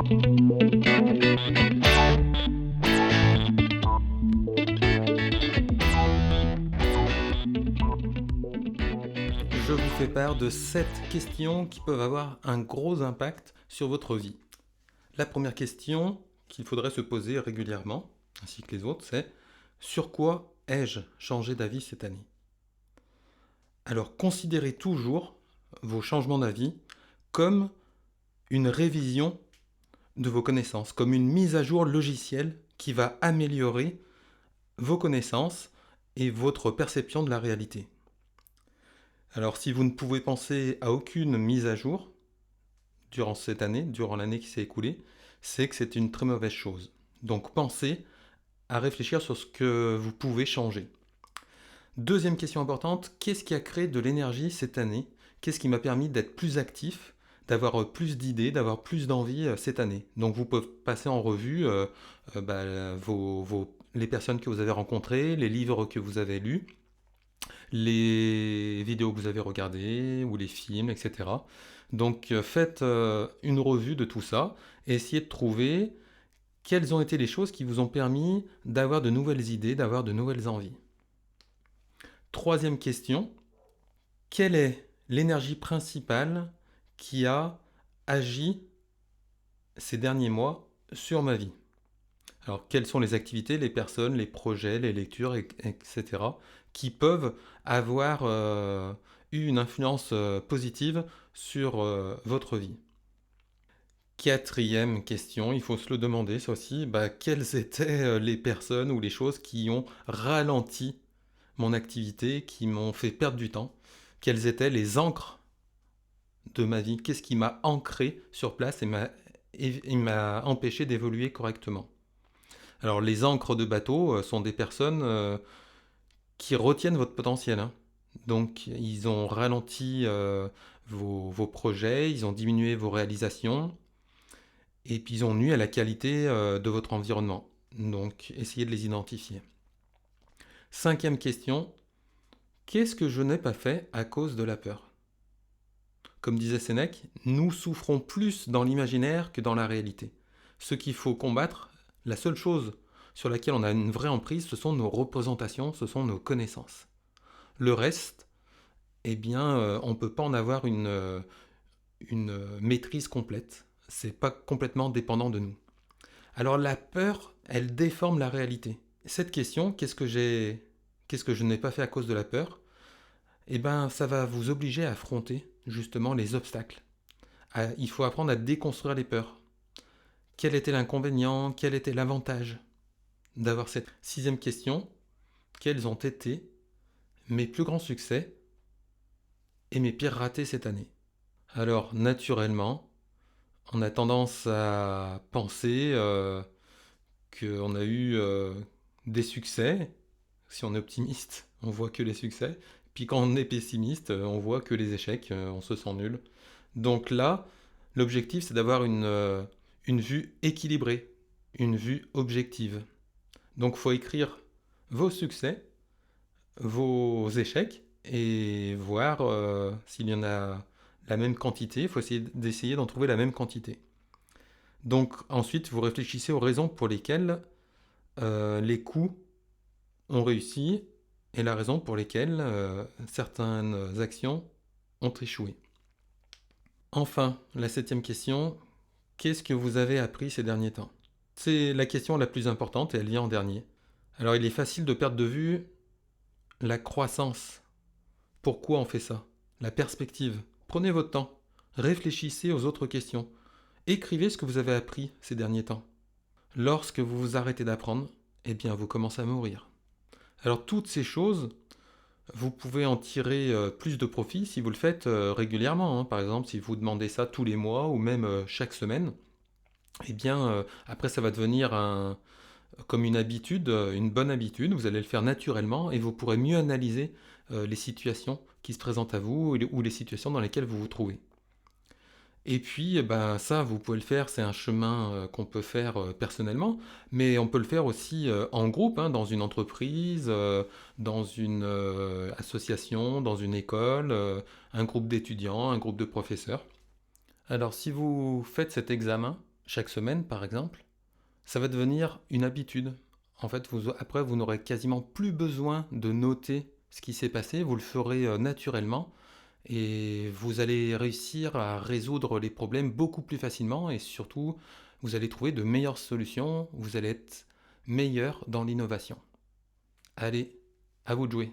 Je vous fais part de 7 questions qui peuvent avoir un gros impact sur votre vie. La première question qu'il faudrait se poser régulièrement, ainsi que les autres, c'est: sur quoi ai-je changé d'avis cette année? Alors considérez toujours vos changements d'avis comme une révision de vos connaissances, comme une mise à jour logicielle qui va améliorer vos connaissances et votre perception de la réalité. Alors si vous ne pouvez penser à aucune mise à jour durant cette année, durant l'année qui s'est écoulée, c'est que c'est une très mauvaise chose. Donc pensez à réfléchir sur ce que vous pouvez changer. Deuxième question importante: qu'est-ce qui a créé de l'énergie cette année? Qu'est-ce qui m'a permis d'être plus actif, d'avoir plus d'idées, d'avoir plus d'envie cette année? Donc vous pouvez passer en revue les personnes que vous avez rencontrées, les livres que vous avez lus, les vidéos que vous avez regardées ou les films, etc. Donc faites une revue de tout ça et essayez de trouver quelles ont été les choses qui vous ont permis d'avoir de nouvelles idées, d'avoir de nouvelles envies. Troisième question: quelle est l'énergie principale qui a agi ces derniers mois sur ma vie? Alors, quelles sont les activités, les personnes, les projets, les lectures, etc., qui peuvent avoir eu une influence positive sur votre vie? Quatrième question, il faut se le demander, ça aussi: quelles étaient les personnes ou les choses qui ont ralenti mon activité, qui m'ont fait perdre du temps? Quelles étaient les ancres de ma vie? Qu'est-ce qui m'a ancré sur place et m'a empêché d'évoluer correctement? Alors les ancres de bateau sont des personnes qui retiennent votre potentiel, hein. Donc ils ont ralenti vos projets, ils ont diminué vos réalisations, et puis ils ont nui à la qualité de votre environnement. Donc essayez de les identifier. Cinquième question: qu'est-ce que je n'ai pas fait à cause de la peur? Comme disait Sénèque, nous souffrons plus dans l'imaginaire que dans la réalité. Ce qu'il faut combattre, la seule chose sur laquelle on a une vraie emprise, ce sont nos représentations, ce sont nos connaissances. Le reste, eh bien, on ne peut pas en avoir une maîtrise complète. C'est pas complètement dépendant de nous. Alors la peur, elle déforme la réalité. Cette question: qu'est-ce que je n'ai pas fait à cause de la peur? Eh ben, ça va vous obliger à affronter justement les obstacles. Il faut apprendre à déconstruire les peurs. Quel était l'inconvénient? Quel était l'avantage d'avoir cette sixième question: quels ont été mes plus grands succès et mes pires ratés cette année? Alors, naturellement, on a tendance à penser qu'on a eu des succès. Si on est optimiste, on voit que les succès. Puis quand on est pessimiste, on voit que les échecs, on se sent nul. Donc là, l'objectif, c'est d'avoir une vue équilibrée, une vue objective. Donc il faut écrire vos succès, vos échecs, et voir s'il y en a la même quantité. Il faut d'essayer d'en trouver la même quantité. Donc ensuite, vous réfléchissez aux raisons pour lesquelles les coups ont réussi et la raison pour lesquelles certaines actions ont échoué. Enfin, la septième question: qu'est-ce que vous avez appris ces derniers temps? C'est la question la plus importante et elle vient en dernier. Alors il est facile de perdre de vue la croissance. Pourquoi on fait ça? La perspective. Prenez votre temps. Réfléchissez aux autres questions. Écrivez ce que vous avez appris ces derniers temps. Lorsque vous vous arrêtez d'apprendre, eh bien vous commencez à mourir. Alors toutes ces choses, vous pouvez en tirer plus de profit si vous le faites régulièrement, hein. Par exemple, si vous demandez ça tous les mois ou même chaque semaine, eh bien après ça va devenir comme une habitude, une bonne habitude. Vous allez le faire naturellement et vous pourrez mieux analyser les situations qui se présentent à vous ou les situations dans lesquelles vous vous trouvez. Et puis, ça, vous pouvez le faire, c'est un chemin qu'on peut faire personnellement, mais on peut le faire aussi en groupe, hein, dans une entreprise, dans une association, dans une école, un groupe d'étudiants, un groupe de professeurs. Alors, si vous faites cet examen chaque semaine par exemple, ça va devenir une habitude. En fait, après, vous n'aurez quasiment plus besoin de noter ce qui s'est passé, vous le ferez naturellement et vous allez réussir à résoudre les problèmes beaucoup plus facilement et surtout, vous allez trouver de meilleures solutions, vous allez être meilleur dans l'innovation. Allez, à vous de jouer.